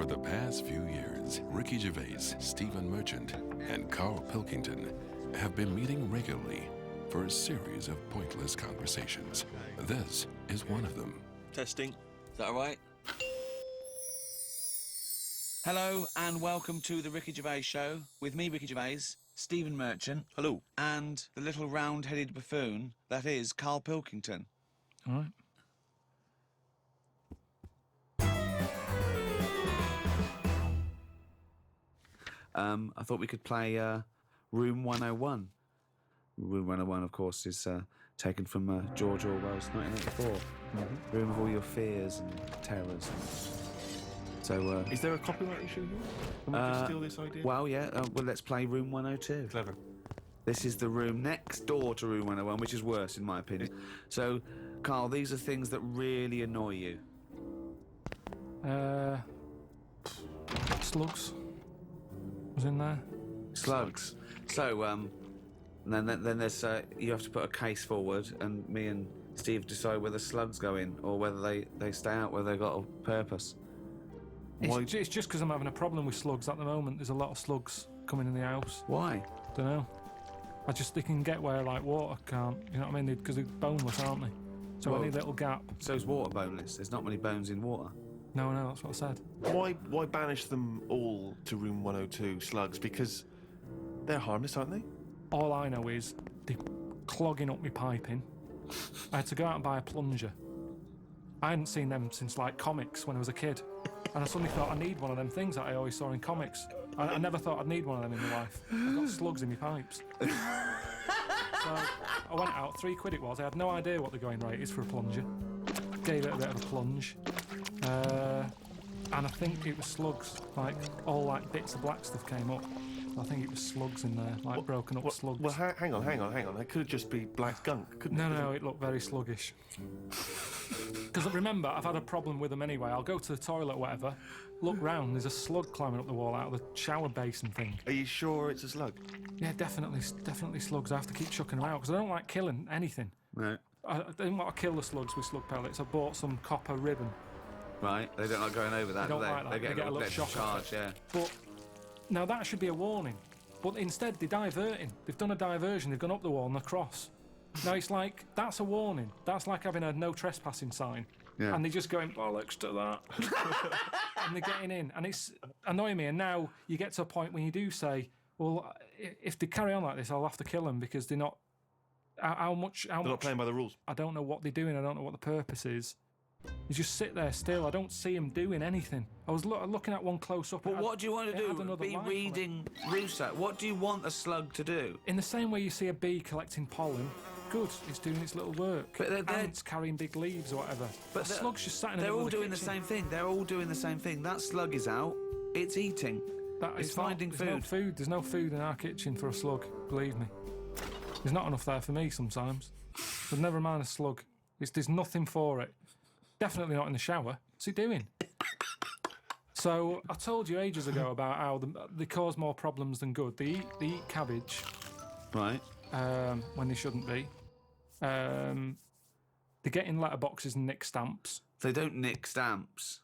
For the past few years, Ricky Gervais, Stephen Merchant, and Carl Pilkington have been meeting regularly for a series of pointless conversations. This is one of them. Testing. Is that all right? Hello and welcome to the Ricky Gervais Show with me, Ricky Gervais, Stephen Merchant. Hello. And the little round-headed buffoon that is Carl Pilkington. All right. I thought we could play Room 101. Room 101, of course, is taken from George Orwell's 1984. Room of all your fears and terrors. So, Is there a copyright issue here? Can we just steal this idea? well, yeah. Well, let's play Room 102. Clever. This is the room next door to Room 101, which is worse, in my opinion. So, Carl, these are things that really annoy you. Slugs was in there. Slugs. So, then there's you have to put a case forward, and me and Steve decide whether slugs go in or whether they stay out, whether they've got a purpose. It's just because I'm having a problem with slugs at the moment. There's a lot of slugs coming in the house. Why? Don't know. They can get where like water can't. You know what I mean? Because they're boneless, aren't they? So Well- any little gap. So is water boneless? There's not many bones in water. No, that's what I said. Why banish them all to room 102, slugs? Because they're harmless, aren't they? All I know is they're clogging up my piping. I had to go out and buy a plunger. I hadn't seen them since like comics when I was a kid. And I suddenly thought I need one of them things that I always saw in comics. I never thought I'd need one of them in my life. I've got slugs in my pipes. So I went out, £3 it was. I had no idea what the going rate is for a plunger. Gave it a bit of a plunge. And I think it was slugs. All bits of black stuff came up. I think it was slugs in there, broken up slugs. Well, hang on. That could just be black gunk, couldn't it? No, it looked very sluggish. Because remember, I've had a problem with them anyway. I'll go to the toilet or whatever, look round, there's a slug climbing up the wall out of the shower basin thing. Are you sure it's a slug? Yeah, definitely slugs. I have to keep chucking them out because I don't like killing anything. No. I didn't want to kill the slugs with slug pellets. I bought some copper ribbon. Right? They don't like going over that, They don't do they? like that. They get a little shock charge, yeah. But now that should be a warning. But instead they're diverting. They've done a diversion. They've gone up the wall and across. Now it's like, that's a warning. That's like having a no trespassing sign. Yeah. And they're just going, bollocks to that. And they're getting in. And it's annoying me. And now you get to a point when you do say, well, if they carry on like this, I'll have to kill them because they're not... How much... They're not playing by the rules. I don't know what they're doing. I don't know what the purpose is. They just sit there still. I don't see them doing anything. I was looking at one close up. But what do you want to it had do? another Be life on it. reading Rousseau. What do you want a slug to do? In the same way you see a bee collecting pollen, good, it's doing its little work. But they're- Ants carrying big leaves or whatever. But a slug's just sat in the they're middle all of the doing the kitchen. same thing. They're all doing the same thing. That slug is out. It's eating. It's finding there's no food. food. There's no food in our kitchen for a slug, believe me. There's not enough there for me sometimes. But never mind a slug. There's nothing for it. Definitely not in the shower. What's he doing? So I told you ages ago about how they cause more problems than good. They eat cabbage Right. when they shouldn't be. They get in letterboxes and nick stamps. They don't nick stamps.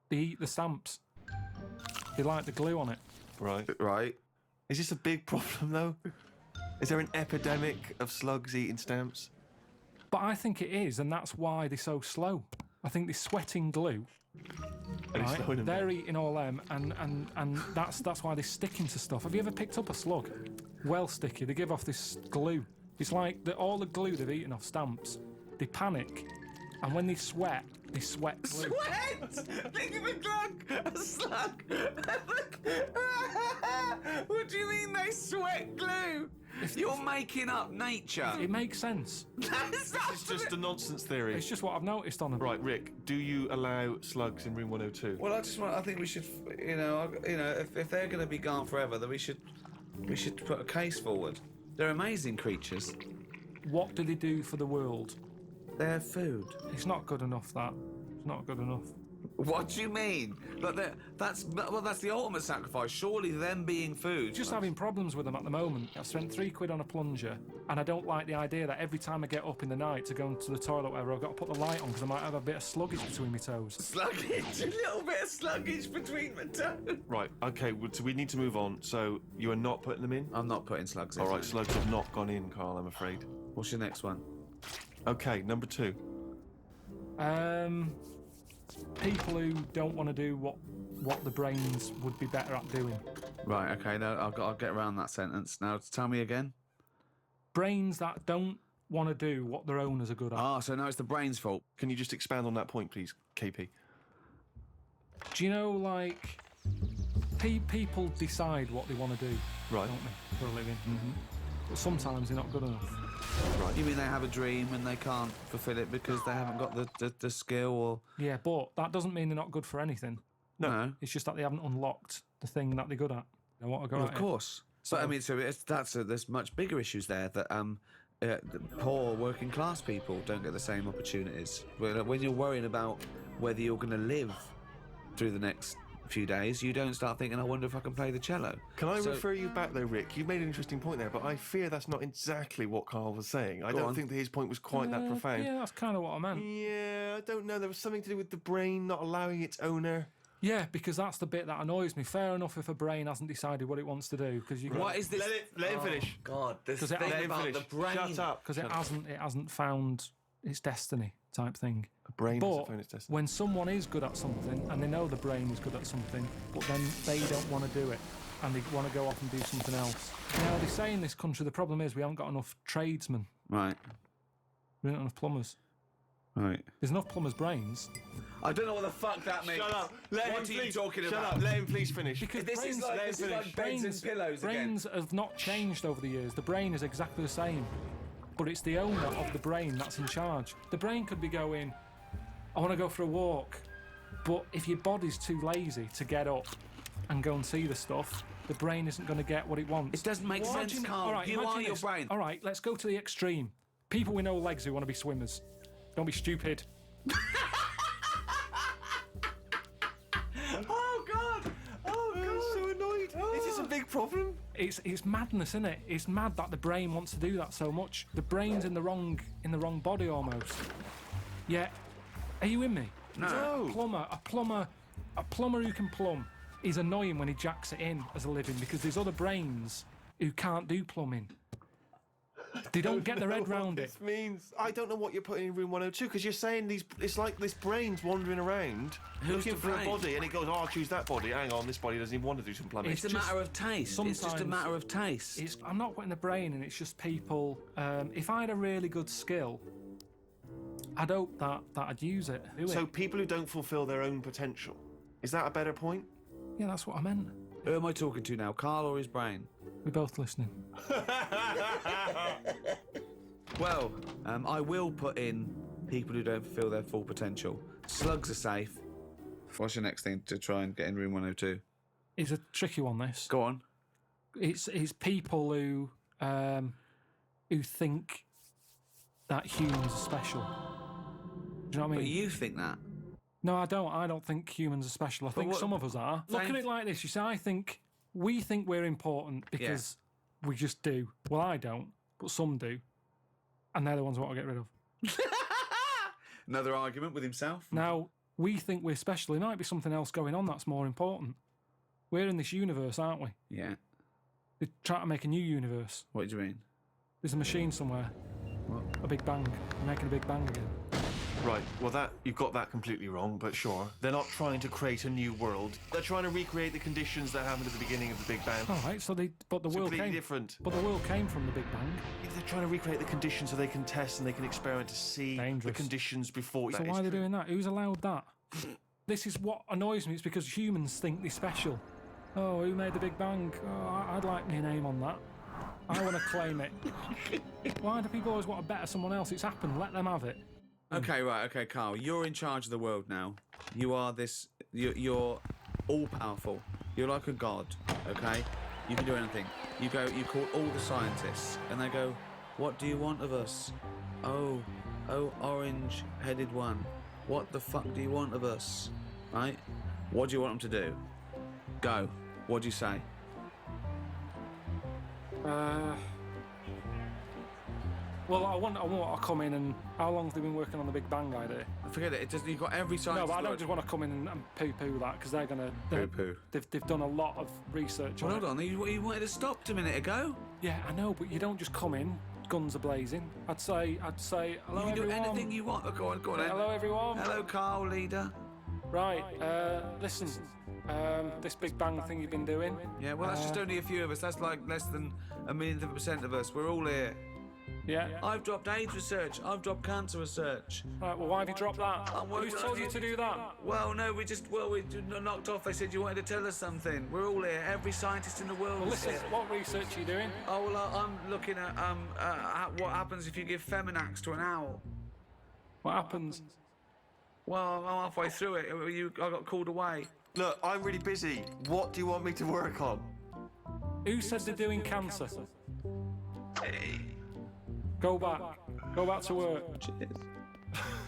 They eat the stamps. They like the glue on it. Right. Right. Is this a big problem, though? Is there an epidemic of slugs eating stamps? But I think it is, and that's why they're so slow. I think they're sweating glue. And it's slowing them They're down. eating all them, and that's why they're sticking to stuff. Have you ever picked up a slug? Well sticky. They give off this glue. It's like all the glue they've eaten off stamps. They panic, and when they sweat glue. Sweat! Think of a slug! A slug! What do you mean they sweat glue? You're making up nature. It makes sense. That's It's just a nonsense theory. It's just what I've noticed on them. Right, Rick, do you allow slugs in room 102? Well, I think we should, if they're going to be gone forever, then we should put a case forward. They're amazing creatures. What do they do for the world? They're food. It's not good enough, that. It's not good enough. What do you mean? That's the ultimate sacrifice. Surely them being food. Just having problems with them at the moment. I've spent £3 on a plunger, and I don't like the idea that every time I get up in the night to go into the toilet or whatever, I've got to put the light on because I might have a bit of sluggage between my toes. Sluggage, a little bit of sluggage between my toes. Right, okay, so we need to move on. So you are not putting them in? I'm not putting slugs in. All right, slugs have not gone in, Carl, I'm afraid. What's your next one? Okay, number 2. People who don't want to do what the brains would be better at doing. Right, okay, no, I'll get around that sentence. Now, tell me again. Brains that don't want to do what their owners are good at. Ah, so now it's the brain's fault. Can you just expand on that point, please, KP? Do you know, like, people decide what they want to do, Right. don't they, for a living? But sometimes they're not good enough. Right. You mean they have a dream and they can't fulfill it because they haven't got the skill or... Yeah, but that doesn't mean they're not good for anything. No. It's just that they haven't unlocked the thing that they're good at. They want to go Well, at of course. But I mean, there's much bigger issues there that the poor working class people don't get the same opportunities. When you're worrying about whether you're going to live through the next few days, you don't start thinking, I wonder if I can play the cello. Can I refer you back though, Rick? You've made an interesting point there, but I fear that's not exactly what Carl was saying. I don't think that his point was quite that profound. Yeah, that's kind of what I meant. Yeah, I don't know. There was something to do with the brain not allowing its owner. Yeah, because that's the bit that annoys me. Fair enough if a brain hasn't decided what it wants to do, because you. What is this? Let him finish. God, this Because it thing hasn't- about Let him the finish. brain. Shut up. Because it hasn't found its destiny type thing. A brain hasn't But found its destiny. when someone is good at something and they know the brain is good at something, but then they don't want to do it and they want to go off and do something else. Now they say in this country the problem is we haven't got enough tradesmen. Right, We don't have enough plumbers. right. There's enough plumbers' brains. I don't know what the fuck that means. Shut up. Let What him are you talking Shut about? up. Let him please finish. Because This is like beds and pillows again. brains have not changed over the years. The brain is exactly the same. But it's the owner of the brain that's in charge. The brain could be going, I want to go for a walk. But if your body's too lazy to get up and go and see the stuff, the brain isn't going to get what it wants. It doesn't make sense, Carl. All right, You imagine are your this. brain. All right, let's go to the extreme. People with no legs who want to be swimmers. Don't be stupid. Oh, God. Oh, God. I'm so annoyed. Is this a big problem? It's madness, isn't it? It's mad that the brain wants to do that so much. The brain's in the wrong body almost. Yeah. Are you with me? No. A plumber who can plumb is annoying when he jacks it in as a living because there's other brains who can't do plumbing. They don't get their head round it. This means I don't know what you're putting in room 102 because you're saying it's like this brain's wandering around Who's looking the for a brain? body and it goes, oh, I'll choose that body. Hang on, this body doesn't even want to do some plumbing. It's a matter of taste. It's just a sometimes matter of taste. I'm not putting the brain in, it's just people. If I had a really good skill, I'd hope that I'd use it. So people who don't fulfil their own potential. Is that a better point? Yeah, that's what I meant. Who am I talking to now, Carl or his brain? We're both listening. Well, I will put in people who don't fulfil their full potential. Slugs are safe. What's your next thing to try and get in room 102? It's a tricky one, this. Go on. It's people who think that humans are special. Do you know what I But mean? you think that. No, I don't. I don't think humans are special. I think what- some of us are. Look at it like this. You see, we think we're important because we just do. Well, I don't, but some do. And they're the ones I want to get rid of. Another argument with himself. Now, we think we're special. There might be something else going on that's more important. We're in this universe, aren't we? Yeah. They're trying to make a new universe. What do you mean? There's a machine somewhere. What? A big bang. They're making a big bang again. Right, well you've got that completely wrong, but sure. They're not trying to create a new world. They're trying to recreate the conditions that happened at the beginning of the Big Bang. All right, but the It's world completely came. different. But the world came from the Big Bang. Yeah, they're trying to recreate the conditions so they can test and they can experiment to see Dangerous. the conditions before. So why are they doing that? Who's allowed that? This is what annoys me. It's because humans think they're special. Oh, who made the Big Bang? Oh, I'd like my name on that. I want to claim it. Why do people always want to better someone else? It's happened. Let them have it. Okay, right, okay, Carl. You're in charge of the world now. You are this. You're all powerful. You're like a god, okay? You can do anything. You call all the scientists, and they go, what do you want of us? Oh, orange-headed one. What the fuck do you want of us? right? What do you want them to do? Go. What do you say? Well, I want to come in and... How long have they been working on the Big Bang idea? Forget it. You've got every No, scientist... but I don't just want to come in and poo-poo that, because they're going to... Poo-poo. They've done a lot of research Well, on hold it. on. You wanted to stop a minute ago. Yeah, I know, but you don't just come in, guns are blazing. I'd say, hello, You can do everyone. anything you want. Oh, go on then. Hello, everyone. Hello, Carl, leader. Right, listen, this Big Bang thing you've been doing... Yeah, well, that's just only a few of us. That's like less than 1,000,000% of us. We're all here. Yeah? I've dropped AIDS research. I've dropped cancer research. Right, well, why have you dropped that? Who's told you to do that? Well, no, we knocked off. They said you wanted to tell us something. We're all here. Every scientist in the world Well, is listen, here. what research are you doing? Oh, well, I'm looking at what happens if you give Feminax to an owl. What happens? Well, I'm halfway through it. I got called away. Look, I'm really busy. What do you want me to work on? Who said they're doing cancer? Hey. Go back to work. Cheers.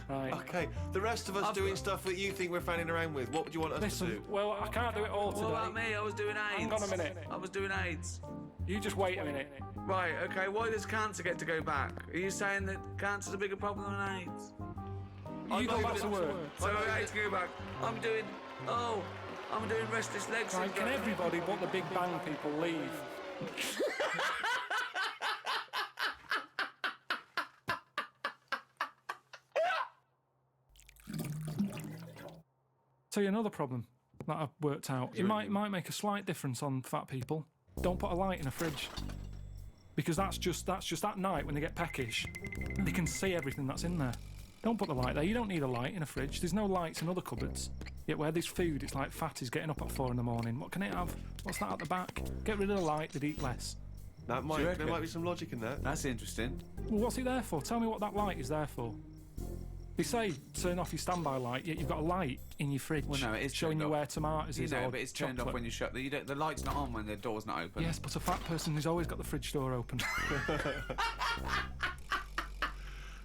Right. Okay, the rest of us doing stuff that you think we're fanning around with. What would you want us to Listen, do? well, I can't do it all today. What about me? I was doing AIDS. Hang on a minute. I was doing AIDS. You just wait a minute. Right, okay, why does cancer get to go back? Are you saying that cancer's a bigger problem than AIDS? You go back to work. So AIDS go back. I'm doing restless leg Right, syndrome. can everybody but the Big Bang people leave? Tell you another problem that I've worked out. It might make a slight difference on fat people. Don't put a light in a fridge. Because that's just at night when they get peckish. They can see everything that's in there. Don't put the light there. You don't need a light in a fridge. There's no lights in other cupboards. Yet where there's food, it's like fatties getting up at 4 in the morning. What can it have? What's that at the back? Get rid of the light, they'd eat less. There might be some logic in that. That's interesting. Well, what's it there for? Tell me what that light is there for. They say turn off your standby light, yet you've got a light in your fridge. Well, no, it is showing turned you off. where tomatoes You is know, or but it's turned off chocolate. when you shut the light's not on when the door's not open. Yes, but a fat person has always got the fridge door open.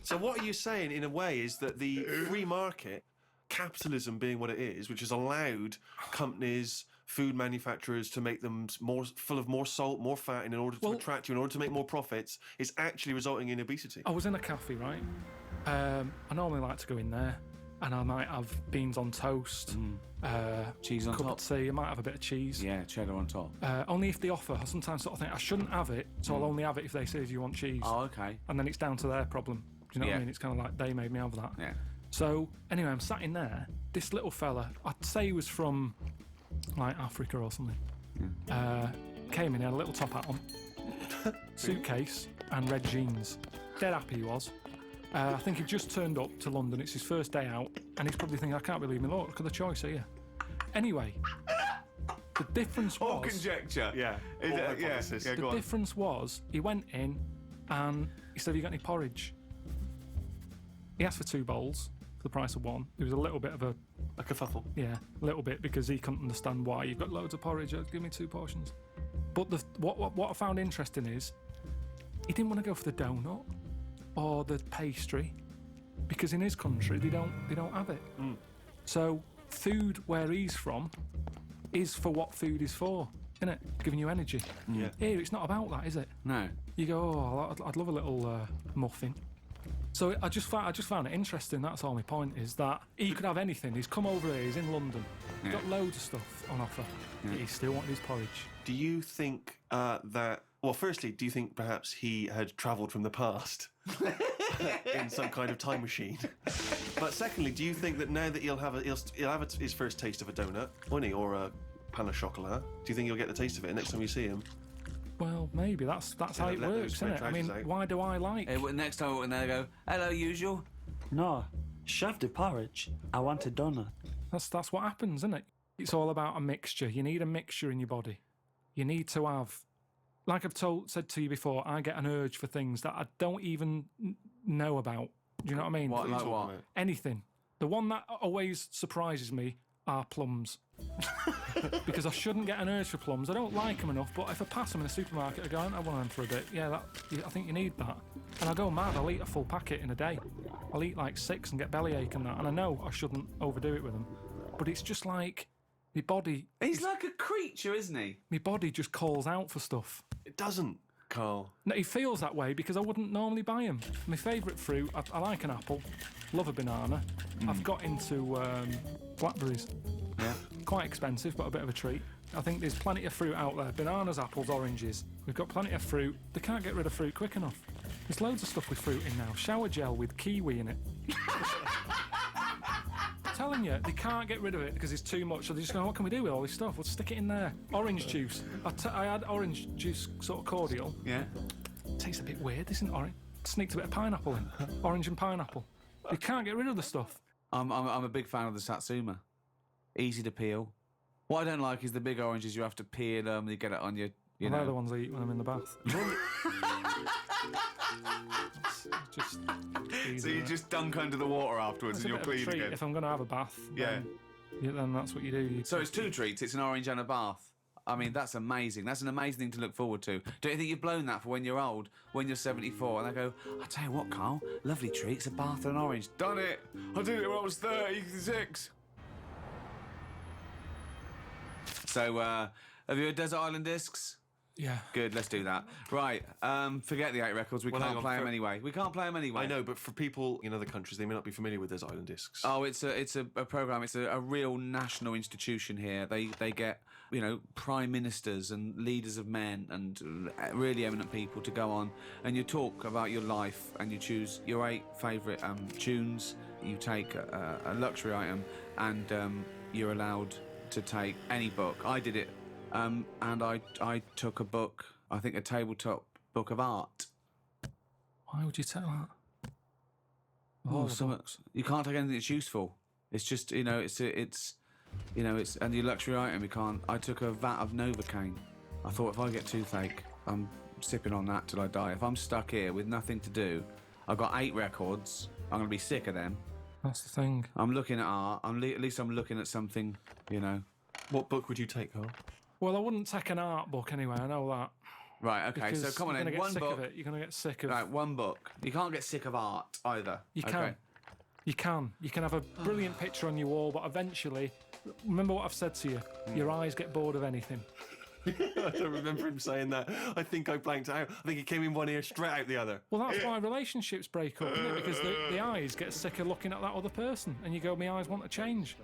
So what are you saying, in a way, is that the free market, capitalism being what it is, which has allowed companies, food manufacturers to make them more full of more salt, more fat, in order to attract you, in order to make more profits, is actually resulting in obesity? I was in a cafe, right? I normally like to go in there, and I might have beans on toast, Cheese on cup top. of tea. I might have a bit of cheese. Yeah, cheddar on top. Only if they offer. I sometimes sort of think I shouldn't have it, so I'll only have it if they say, "Do you want cheese?" Oh, okay. And then it's down to their problem. Do you know what I Yeah. mean? It's kind of like they made me have that. Yeah. So anyway, I'm sat in there. This little fella, I'd say he was from like Africa or something. Came in, he had a little top hat on, suitcase, and red jeans. Dead happy he was. I think he just turned up to London. It's his first day out, and he's probably thinking, "I can't believe me. Look at the choice here." Anyway, the difference was. All conjecture. Yeah. Hypothesis. Yeah, The go on. difference was he went in and he said, "Have you got any porridge?" He asked for 2 bowls for the price of 1. It was a little bit of a kerfuffle. yeah, a little bit, because he couldn't understand why you've got loads of porridge. Give me 2 portions. But what I found interesting is he didn't want to go for the donut or the pastry, because in his country they don't have it. So food where he's from is for what food is for, isn't it? Giving you energy. Yeah. Here it's not about that, is it? No. You go, "Oh, I'd love a little muffin." So I just found it interesting. That's all my point is, that he could have anything. He's come over here. He's in London. He's got loads of stuff on offer. Yet he still wanted his porridge. Do you think that... Well, firstly, do you think perhaps he had travelled from the past in some kind of time machine? But secondly, do you think that now that he'll have his first taste of a donut, won't he, or a pain au chocolat? Do you think he'll get the taste of it next time you see him? Well, maybe that's how it let those works, isn't it? I mean, trousers out. why do I like? Hey, well, next time when they go, "Hello, usual." No, shove the porridge. I want a donut. That's what happens, isn't it? It's all about a mixture. You need a mixture in your body. You need to have, like I've said to you before, I get an urge for things that I don't even know about. Do you know what I mean? What, like what? Anything. The one that always surprises me are plums. Because I shouldn't get an urge for plums. I don't like them enough, but if I pass them in the supermarket, I go, "I want them for a bit." Yeah, I think you need that. And I go mad. I'll eat a full packet in a day. I'll eat like 6 and get bellyache and that. And I know I shouldn't overdo it with them. but it's just like my body. He's like a creature, isn't he? My body just calls out for stuff. It doesn't, Carl. No, he feels that way because I wouldn't normally buy them. My favourite fruit, I like an apple, love a banana. I've got into blackberries. Yeah. Quite expensive, but a bit of a treat. I think there's plenty of fruit out there. Bananas, apples, oranges. We've got plenty of fruit. They can't get rid of fruit quick enough. There's loads of stuff with fruit in now. Shower gel with kiwi in it. I'm telling you, they can't get rid of it because it's too much. So they just go, what can we do with all this stuff? We'll stick it in there. Orange juice. I had orange juice sort of cordial. Yeah. Tastes a bit weird, isn't orange? Sneaked a bit of pineapple in. Orange and pineapple. You can't get rid of the stuff. I'm a big fan of the Satsuma. Easy to peel. What I don't like is the big oranges. You have to peel them. You get it on your. You know. They're the ones I eat when I'm in the bath. Just So you just dunk under the water afterwards and you're clean again. If I'm going to have a bath, then that's what you do. So it's two treats. It's an orange and a bath. I mean, that's amazing. That's an amazing thing to look forward to. Don't you think you've blown that for when you're old, when you're 74, and they go, I tell you what, Carl, lovely treats, a bath and an orange. Done it. I did it when I was 36. So, have you heard Desert Island Discs? Yeah. Good, let's do that. Right, forget the 8 records. We can't play them anyway. We can't play them anyway. I know, but for people in other countries, they may not be familiar with Desert Island Discs. Oh, it's a program. It's a real national institution here. They get, you know, prime ministers and leaders of men and really eminent people to go on, and you talk about your life and you choose your 8 favourite tunes. You take a luxury item and you're allowed to take any book. I did it. And I took a book, I think a tabletop book of art. Why would you take that? Oh, you can't take anything that's useful. It's just, you know, it's and your luxury item. You can't. I took a vat of Novocaine. I thought if I get toothache, I'm sipping on that till I die. If I'm stuck here with nothing to do, I've got 8 records. I'm gonna be sick of them. That's the thing. I'm looking at art. At least I'm looking at something, you know. What book would you take, Carl? Well, I wouldn't take an art book anyway. I know that. Right. Okay. Because So come on you're in. gonna get One sick book. of it. You're gonna get sick of. Right. One book. You can't get sick of art either. You can. Okay. You can. You can have a brilliant picture on your wall, but eventually, remember what I've said to you. Your eyes get bored of anything. I don't remember him saying that. I think I blanked out. I think it came in one ear, straight out the other. Well, that's why relationships break up, isn't it? Because the eyes get sick of looking at that other person, and you go, "My eyes want to change."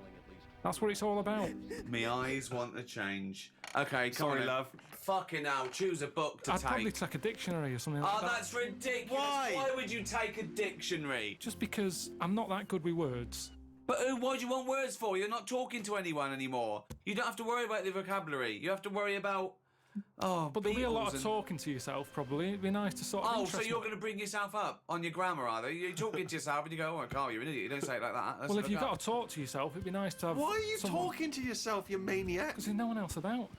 That's what it's all about. Me eyes want to change. Okay, come Sorry, on, love. Fucking hell, choose a book to I'd take. probably take a dictionary or something like Oh, that. that's ridiculous. Why? Why would you take a dictionary? Just because I'm not that good with words. But what do you want words for? You're not talking to anyone anymore. You don't have to worry about the vocabulary. You have to worry about... Oh, But there'll be a lot of and... talking to yourself, probably. It'd be nice to sort of Oh, so interest you're me. going to bring yourself up on your grammar, are they? You're talking to yourself and you go, oh, Carl, you're an idiot. You don't say it like that. Well, if you've got to talk to yourself, it'd be nice to have Why are you someone... talking to yourself, you maniac? Because there's no one else about.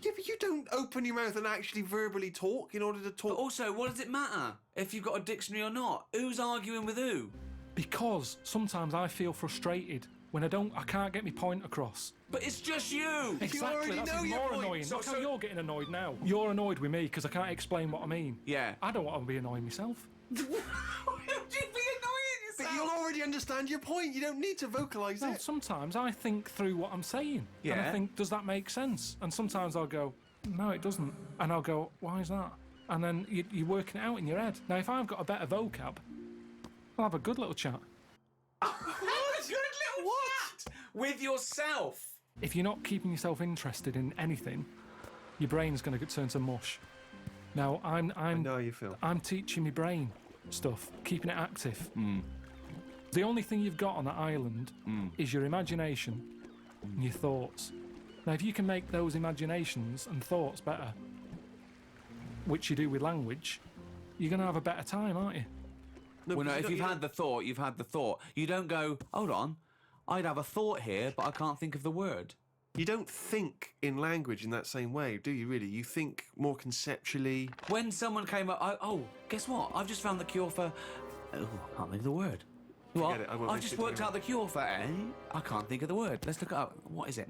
Yeah, but you don't open your mouth and actually verbally talk in order to talk. But also, what does it matter if you've got a dictionary or not? Who's arguing with who? Because sometimes I feel frustrated when I can't get my point across. But it's just you. Exactly, already that's know your more point. annoying. So- Look how so- you're getting annoyed now. You're annoyed with me because I can't explain what I mean. Yeah. I don't want to be annoying myself. Why would you be annoying But yourself? you'll already understand your point. You don't need to vocalise No, it. sometimes I think through what I'm saying. And I Yeah. think, does that make sense? And sometimes I'll go, no, it doesn't. And I'll go, why is that? And then you're working it out in your head. Now, if I've got a better vocab, I'll have a good little chat. Good little chat with yourself. If you're not keeping yourself interested in anything, your brain's going to turn to mush. Now, I know how you feel. I'm teaching my brain stuff, keeping it active. The only thing you've got on that island is your imagination and your thoughts. Now, if you can make those imaginations and thoughts better, which you do with language, you're going to have a better time, aren't you? No, Well, no, because if you you've don't- had the thought, you've had the thought. You don't go, hold on, I'd have a thought here, but I can't think of the word. You don't think in language in that same way, do you really? You think more conceptually. When someone came up, guess what? I've just found the cure for... Oh, I can't think of the word. What? it, I won't I've waste just your worked time. out the cure for... I can't think of the word. Let's look it up. What is it?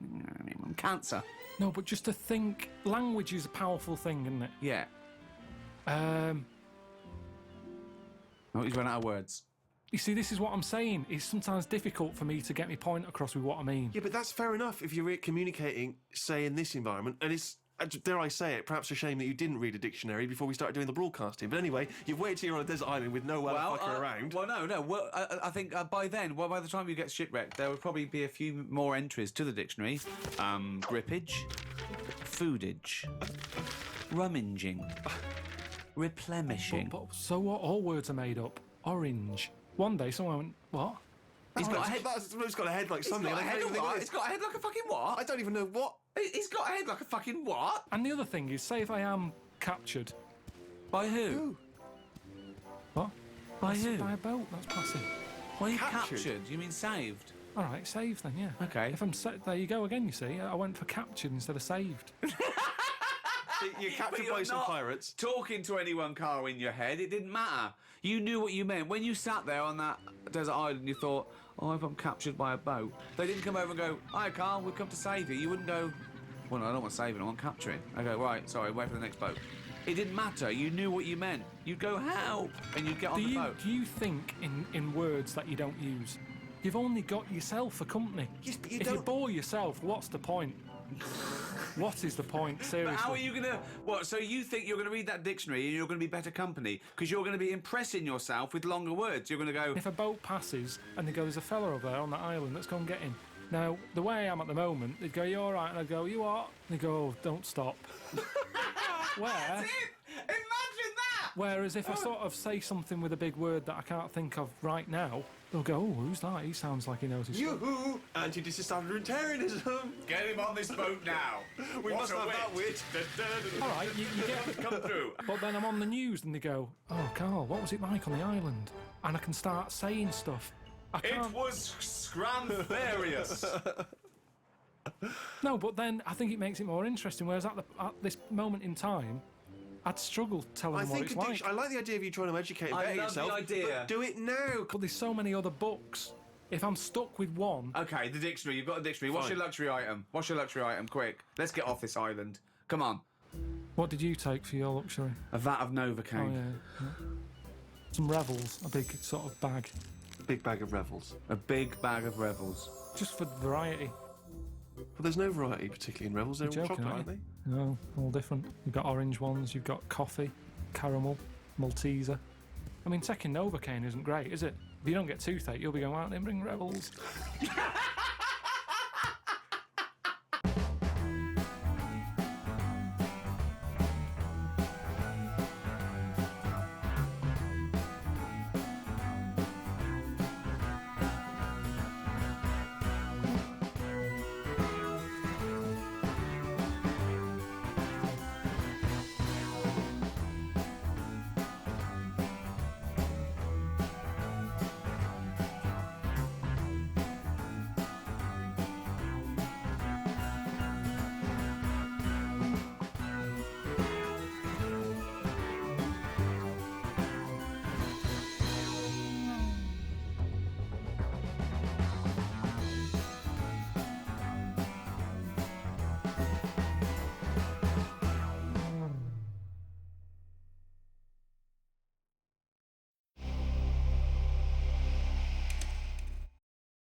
Cancer. No, but just to think, language is a powerful thing, isn't it? Yeah. Oh, he's run out of words. You see, this is what I'm saying. It's sometimes difficult for me to get my point across with what I mean. Yeah, but that's fair enough if you're communicating, say, in this environment, and it's, dare I say it, perhaps a shame that you didn't read a dictionary before we started doing the broadcasting. But anyway, you've waited till you're on a desert island with no fucker around. Well, no. Well, I think by then, by the time you get shipwrecked, there would probably be a few more entries to the dictionary. Grippage, foodage, rummaging, replenishing. So what? All words are made up. Orange. One day someone went, what? He's got a head. It's got a head like something. It's got a head, what? It's got a head like a fucking what? I don't even know what. He's got a head like a fucking what? And the other thing is, say if I am captured. By who? What? By who? By a boat, that's passing. Well, you Captured? captured. You mean saved? All right, saved then, yeah. Okay. If I'm there you go again, you see. I went for captured instead of saved. You're captured by some pirates. Talking to anyone, Carl, in your head, it didn't matter. You knew what you meant. When you sat there on that desert island, you thought, oh, if I'm captured by a boat. They didn't come over and go, hi, Carl, we've come to save you. You wouldn't go, well, no, I don't want saving, I want capturing. I go, right, sorry, wait for the next boat. It didn't matter. You knew what you meant. You'd go, help, and you'd get on the boat. Do you think in words that you don't use? You've only got yourself for company. Yes, but you if don't... you bore yourself, what's the point? What is the point, seriously? But how are you going to... What, so you think you're going to read that dictionary and you're going to be better company because you're going to be impressing yourself with longer words. You're going to go... If a boat passes and they go, there's a fella over there on that island, let's go and get him. Now, the way I am at the moment, they'd go, you all right? And I'd go, you what? And they'd go, oh, don't stop. That's it! Imagine that! Whereas if I sort of say something with a big word that I can't think of right now, they'll go, oh, who's that? He sounds like he knows his stuff. Yoo-hoo! Anti-disestablishmentarianism! Get him on this boat now. We must have that wit. All right, you get... Come through. But then I'm on the news and they go, oh, Carl, what was it like on the island? And I can start saying stuff. I can't... It was scramfarious. No, but then I think it makes it more interesting, whereas at this moment in time, I'd struggle telling them what it's like. I like the idea of you trying to educate and better yourself. I love the idea. But do it now. But there's so many other books. If I'm stuck with one... Okay, the dictionary. You've got a dictionary. What's Fine. your luxury item? What's your luxury item? Quick. Let's get off this island. Come on. What did you take for your luxury? A vat of Novocaine. Oh, yeah. Some Revels, a big sort of bag. Big bag of Revels. A big bag of Revels. Just for variety. But there's no variety particularly in Revels. They're all You're joking, chocolate, aren't aren't they? No, all different. You've got orange ones, you've got coffee, caramel, Malteser. I mean, taking Novocaine isn't great, is it? If you don't get toothache, you'll be going, why don't they bring Revels?